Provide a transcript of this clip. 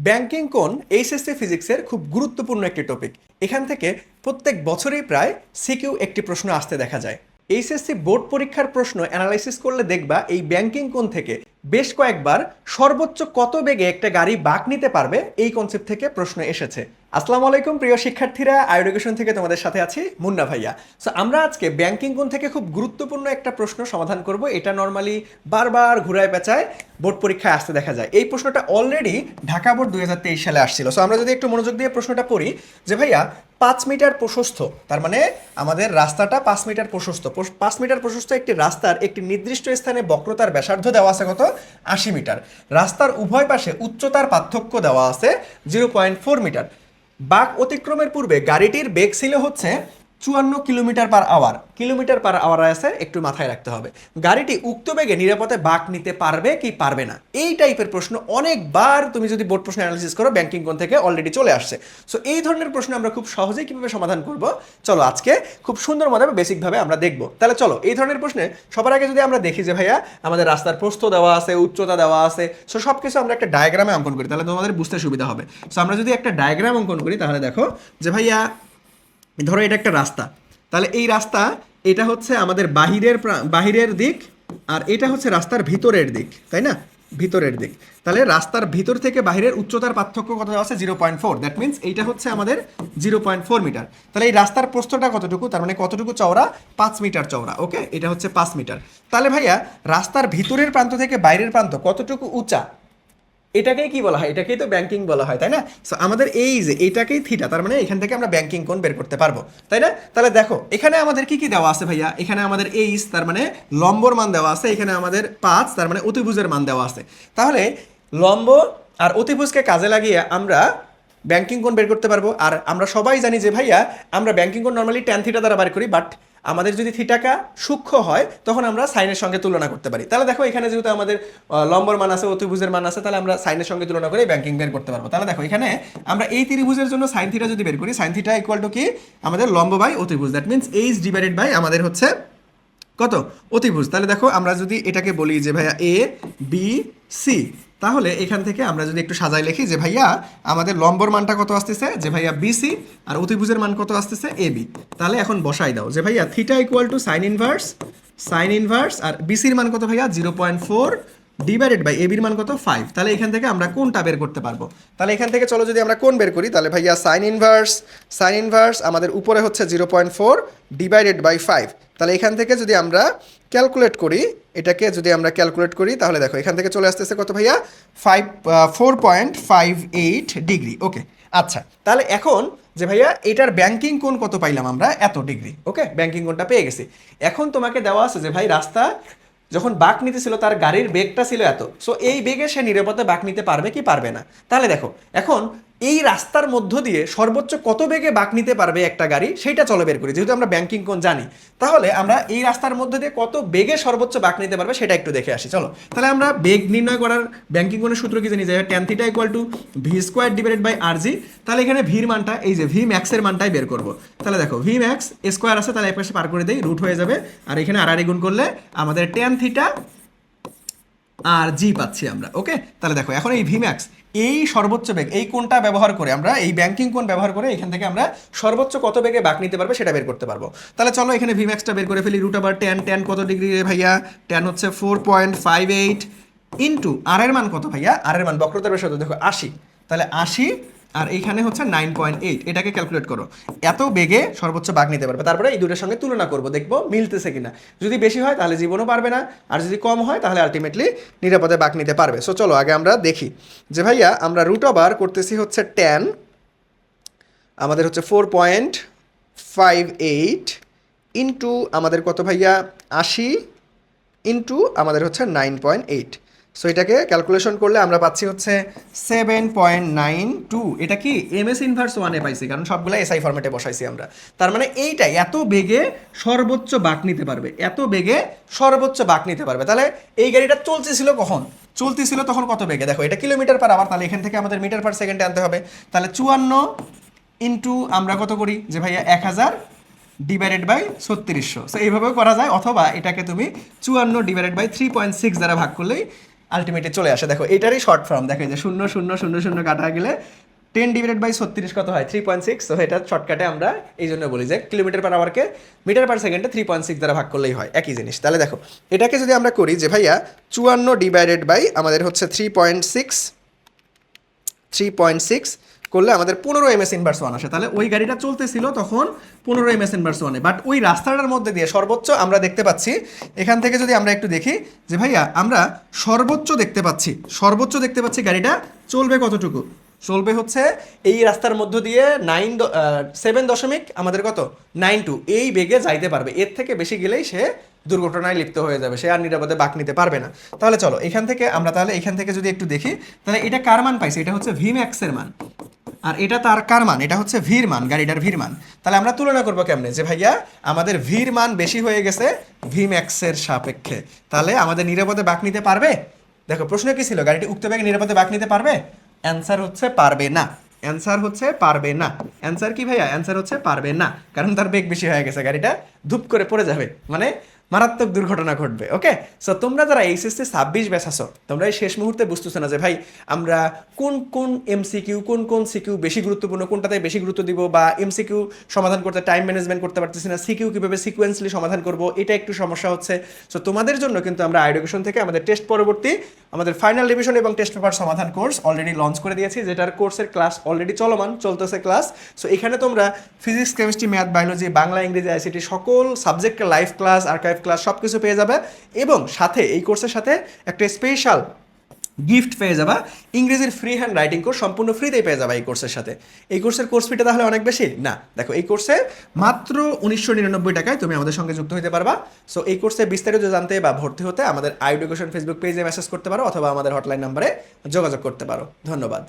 Banking কোণ HSC ফিজিক্সের খুব গুরুত্বপূর্ণ একটি টপিক। এখান থেকে প্রত্যেক বছরই প্রায় সিকিউ একটি প্রশ্ন আসতে দেখা যায়। এইচএসসি বোর্ড পরীক্ষার প্রশ্ন অ্যানালাইসিস করলে দেখবা এই ব্যাংকিং কোণ থেকে বেশ কয়েকবার সর্বোচ্চ কত বেগে একটা গাড়ি বাঁক নিতে পারবে এই কনসেপ্ট থেকে প্রশ্ন এসেছে। আসসালামু আলাইকুম প্রিয় শিক্ষার্থীরা, আইএডুকেশন থেকে তোমাদের সাথে আছি মুন্না ভাইয়া। সো আমরা আজকে ব্যাংকিং কোণ থেকে খুব গুরুত্বপূর্ণ একটা প্রশ্ন সমাধান করব। এটা নর্মালি বারবার ঘুরায় পেঁচায় বোর্ড পরীক্ষায় আসতে দেখা যায়। এই প্রশ্নটা অলরেডি ঢাকা বোর্ড 2023 সালে আসছিল। সো আমরা যদি একটু মনোযোগ দিয়ে প্রশ্নটা পড়ি যে ভাইয়া 5 মিটার প্রশস্ত, তার মানে আমাদের রাস্তাটা 5 মিটার প্রশস্ত, 5 মিটার প্রশস্ত একটি রাস্তার একটি নির্দিষ্ট স্থানে বক্রতার ব্যাসার্ধ দেওয়া আছে কত, 80 মিটার। রাস্তার উভয় পাশে উচ্চতার পার্থক্য দেওয়া আছে 0.4 মিটার। বাঁক অতিক্রমের পূর্বে গাড়িটির বেগ ছিল হচ্ছে 54 kilometre per hour. Kilometre per hour আছে, একটু মাথায় রাখতে হবে। গাড়িটি উক্ত বেগে নিরাপদে বাঁক নিতে পারবে কি পারবে না, এই টাইপের প্রশ্ন অনেকবার তুমি যদি বোর্ড প্রশ্ন অ্যানালিসিস করো ব্যাংকিং কোণ থেকে অলরেডি চলে আসছে। সো এই ধরনের প্রশ্ন আমরা খুব সহজেই কিভাবে সমাধান করব, চলো আজকে খুব সুন্দরভাবে বেসিকভাবে আমরা দেখব। তাহলে চলো এই ধরনের প্রশ্নে সবার আগে যদি আমরা দেখি যে ভাইয়া আমাদের রাস্তার প্রস্থ দেওয়া আছে, উচ্চতা দেওয়া আছে, সো সব কিছু আমরা একটা ডায়াগ্রামে অঙ্কন করি, তাহলে তোমাদের বুঝতে সুবিধা হবে। সো আমরা যদি একটা ডায়াগ্রাম অঙ্কন করি তাহলে দেখো যে ভাইয়া ধরো এটা একটা রাস্তা, তাহলে এই রাস্তা এটা হচ্ছে আমাদের বাহিরের দিক, আর এটা হচ্ছে রাস্তার ভিতরের দিক, তাই না, ভিতরের দিক। তাহলে রাস্তার ভিতর থেকে বাহিরের উচ্চতার পার্থক্য কত আছে, 0.4। দ্যাট মিনস এইটা হচ্ছে আমাদের 0.4 মিটার। তাহলে এই রাস্তার প্রস্থটা কতটুকু, তার মানে কতটুকু চওড়া, 5 মিটার চওড়া। ওকে, এটা হচ্ছে 5 মিটার। তাহলে ভাইয়া রাস্তার ভিতরের প্রান্ত থেকে বাইরের প্রান্ত কতটুকু উঁচা, এটাকেই কি বলা হয়, এটাকেই তো ব্যাংকিং বলা হয়, তাই না। সো আমাদের এই যে এটাকেই থিটা, তার মানে এখান থেকে আমরা ব্যাংকিং কোণ বের করতে পারবো, তাই না। তাহলে দেখো এখানে আমাদের কি কি দেওয়া আছে ভাইয়া, এখানে আমাদের এইচ তার মানে লম্বর মান দেওয়া আছে, এখানে আমাদের 5 তার মানে অতিভুজের মান দেওয়া আছে। তাহলে লম্ব আর অতিভুজকে কাজে লাগিয়ে আমরা ব্যাংকিং কোণ বের করতে পারবো। আর আমরা সবাই জানি যে ভাইয়া আমরা ব্যাংকিং কোণ নর্মালি ট্যান থিটা দ্বারা বার করি, বাট আমাদের যদি থিটাকা সূক্ষ্ম হয় তখন আমরা সাইনের সঙ্গে তুলনা করতে পারি। তাহলে দেখো এখানে যেহেতু আমাদের লম্বর মান আছে, অতিভুজের মান আছে, তাহলে আমরা সাইনের সঙ্গে তুলনা করে ব্যাংকিং বের করতে পারবো। তাহলে দেখো এখানে আমরা এই ত্রিভুজের জন্য সাইন থিটা যদি বের করি, সাইন থিটা ইকুয়াল টু কি, আমাদের লম্ব বাই অতিভুজ, that means H divided by আমাদের হচ্ছে কত, অতিভুজ। তাহলে দেখো আমরা যদি এটাকে বলি যে ভাইয়া এ বি সি, তাহলে এখান থেকে আমরা যদি একটু সাজাই লিখি যে ভাইয়া আমাদের লম্বর মানটা কত আসতেছে, যে ভাইয়া বিসি, আর অতিভুজের মান কত আসতেছে এ বি। তাহলে এখন বসাই দাও যে ভাইয়া theta equal to sine inverse আর বিসির মান কত ভাইয়া 0.4 ডিভাইডেড বাই এবির মান কত 5। তাহলে এখান থেকে আমরা কোনটা বের করতে পারবো। তাহলে এখান থেকে চলো যদি আমরা কোন বের করি, তাহলে ভাইয়া সাইন ইনভার্স আমাদের উপরে হচ্ছে 0.4 ডিভাইডেড বাই 5। তাহলে এখান থেকে যদি আমরা ক্যালকুলেট করি, এটাকে যদি আমরা ক্যালকুলেট করি তাহলে দেখো এখান থেকে চলে আসতেছে কত ভাইয়া, 4.58 ডিগ্রি। ওকে, আচ্ছা তাহলে এখন যে ভাইয়া এটার ব্যাংকিং কোণ কত পাইলাম আমরা, এত ডিগ্রি। ওকে, ব্যাংকিং কোণটা পেয়ে গেছি। এখন তোমাকে দেওয়া আছে যে ভাই রাস্তা যখন বাঁক নিতেছিল তার গাড়ির বেগটা ছিল এত, সো এই বেগে সে নিরাপদে বাঁক নিতে পারবে কি পারবে না। তাহলে দেখো এখন এই রাস্তার মধ্য দিয়ে সর্বোচ্চ কত বেগে বাঁক নিতে পারবে একটা গাড়ি, সেটা চলো বের করি। যেহেতু আমরা ব্যাংকিং কোণ জানি, তাহলে আমরা এই রাস্তার মধ্য দিয়ে কত বেগে সর্বোচ্চ বাঁক নিতে পারবে সেটা একটু দেখে আসি। চলো তাহলে আমরা বেগ নির্ণয় করার ব্যাংকিং কোণের সূত্র কি জানি, যে tan theta equal to V square divided by R G. তাহলে এখানে ভির মানটা, এই যে ভি ম্যাক্সের মানটাই বের করবো। তাহলে দেখো ভি ম্যাক্স স্কোয়ার আছে, তাহলে এক পাশে পার করে দেই, রুট হয়ে যাবে, আর এখানে আর গুণ করলে আমাদের ট্যান থিটা আর জি পাচ্ছি আমরা। ওকে, তাহলে দেখো এখন এই ভিম্যাক্স এই সর্বোচ্চ বেগ এই কোণটা ব্যবহার করে আমরা এই ব্যাংকিং কোণ ব্যবহার করে এখান থেকে আমরা সর্বোচ্চ কত বেগে বাঁক নিতে পারবে সেটা বের করতে পারবো। তাহলে চলো এখানে ভিম্যাক্সটা বের করে ফেলি। রুট ওভার ট্যান কত ডিগ্রি রে ভাইয়া, ট্যান হচ্ছে 4.58 ইন্টু আর এর মান কত ভাইয়া, আর এর মান বক্রতার ব্যাসার্ধ দেখো 80, তাহলে 80 আর এইখানে হচ্ছে 9.8, এটাকে ক্যালকুলেট করো। এত বেগে সর্বোচ্চ বাঁক নিতে পারবে। তারপরে এই দুটোর সঙ্গে তুলনা করবো, দেখবো মিলতেছে কিনা। যদি বেশি হয় তাহলে জীবনও পারবে না, আর যদি কম হয় তাহলে আলটিমেটলি নিরাপদে বাঁক নিতে পারবে। সো চলো আগে আমরা দেখি যে ভাইয়া আমরা রুট ওভার করতেছি হচ্ছে ট্যান আমাদের হচ্ছে 4.58 ইন্টু আমাদের কত ভাইয়া 80 ইন্টু আমাদের হচ্ছে 9.8। সো এটাকে ক্যালকুলেশন করলে আমরা পাচ্ছি হচ্ছে 7.92। এটা কি এমএস ইনভার্স 1-এ পাইছি, কারণ সবগুলো এসআই ফরম্যাটে বসাইছি আমরা। তার মানে এইটাই এত বেগে সর্বোচ্চ বাঁক নিতে পারবে, এত বেগে সর্বোচ্চ বাঁক নিতে পারবে। তাহলে এই গাড়িটা চলতেছিল কখন, চলতেছিল তখন কত বেগে, দেখো এটা কিলোমিটার পার আওয়ার, তাহলে এখান থেকে আমাদের মিটার পার সেকেন্ডে আনতে হবে। তাহলে 54 ইন্টু আমরা কত করি যে ভাইয়া 1000 ডিভাইডেড বাই 3600। সো এইভাবেও করা যায়, অথবা এটাকে তুমি 54 ডিভাইডেড বাই 3.6 দ্বারা ভাগ করলেই আলটিমেটলি চলে আসে। দেখো এটারই শর্ট ফর্ম, দেখো এই যে 0 0 0 0 কাটা গেলে 10/36 হয় 3.6। তো এটা শর্টকাটে আমরা এই জন্য বলি যে কিলোমিটার পার আওয়ারকে মিটার পার সেকেন্ডে 3.6 দ্বারা ভাগ করলেই হয়, একই জিনিস। তাহলে দেখো এটাকে যদি আমরা করি যে ভাইয়া 54 আমাদের হচ্ছে 3.6 করলে আমাদের 15 ms ইনভার্স 1 আসে। তাহলে ওই গাড়িটা চলতেছিল তখন 15 ms ইনভার্স 1-এ, বাট ওই রাস্তাটার মধ্যে দিয়ে সর্বোচ্চ আমরা দেখতে পাচ্ছি, এখান থেকে যদি আমরা একটু দেখি যে ভাইয়া আমরা সর্বোচ্চ দেখতে পাচ্ছি গাড়িটা চলবে কতটুকু, চলবে হচ্ছে এই রাস্তার মধ্য দিয়ে 7 দশমিক আমাদের কত 92 এই বেগে যাইতে পারবে। এর থেকে বেশি গেলেই সে দুর্ঘটনায় লিপ্ত হয়ে যাবে, সে আর নিরাপদে বাঁক নিতে পারবে না। তাহলে চলো এখান থেকে যদি একটু দেখি, তাহলে এটা কার মান পাইছে, এটা হচ্ছে ভিম্যাক্সের মান, আর এটা তার কার মান, এটা হচ্ছে ভির মান, গাড়িটার ভির মান। তাহলে আমরা তুলনা করবো কেমনে যে ভাইয়া আমাদের ভির মান বেশি হয়ে গেছে ভিম্যাক্সের সাপেক্ষে, তাহলে আমাদের নিরাপদে বাঁক নিতে পারবে। দেখো প্রশ্ন কি ছিল, গাড়িটি উক্ত বেগে নিরাপদে বাঁক নিতে পারবে? অ্যান্সার হচ্ছে পারবে না। অ্যান্সার কি ভাইয়া? অ্যান্সার হচ্ছে পারবে না, কারণ তার বেগ বেশি হয়ে গেছে, গাড়িটা ধুপ করে পড়ে যাবে, মানে মারাত্মক দুর্ঘটনা ঘটবে। ওকে, সো তোমরা যারা এইচএসসি 26 ব্যাচ আছো, তোমরা এই শেষ মুহূর্তে বুঝতেছো না যে ভাই আমরা কোন এমসিকিউ কোন সিকিউ বেশি গুরুত্বপূর্ণ, কোনটাতে বেশি গুরুত্ব দিব, বা এমসিকিউ সমাধান করতে টাইম ম্যানেজমেন্ট করতে পারতেছি না, সিকিউ কিভাবে সিকোয়েন্সলি সমাধান করব, এটা একটু সমস্যা হচ্ছে। সো তোমাদের জন্য কিন্তু আমরা আইডুকেশন থেকে আমাদের টেস্ট পরবর্তী আমাদের ফাইনাল রিভিশন এবং টেস্ট পেপার সমাধান কোর্স অলরেডি লঞ্চ করে দিয়েছি, যেটার কোর্সের ক্লাস অলরেডি চলতেছে ক্লাস। সো এখানে তোমরা physics, chemistry, math, biology, Bangla, ইংরেজি, আইসিটি সকল সাবজেক্টের লাইভ ক্লাস, আর্কাইভ ক্লাস সব কিছু পেয়ে যাবে। এবং সাথে এই কোর্সের সাথে একটা স্পেশাল গিফট পেয়ে যাবা, ইংরেজির ফ্রি হ্যান্ড রাইটিং কোর্স সম্পূর্ণ ফ্রিতেই পেয়ে যাবা এই কোর্সের সাথে। এই কোর্সের কোর্স ফিটা তাহলে অনেক বেশি না, দেখো এই কোর্সে মাত্র 1999 টাকায় তুমি আমাদের সঙ্গে যুক্ত হতে পারবা। সো এই কোর্সে বিস্তারিত জানতে বা ভর্তি হতে আমাদের আইডুকেশন ফেসবুক পেজে মেসেজ করতে পারো, অথবা আমাদের হটলাইন নাম্বারে যোগাযোগ করতে পারো। ধন্যবাদ।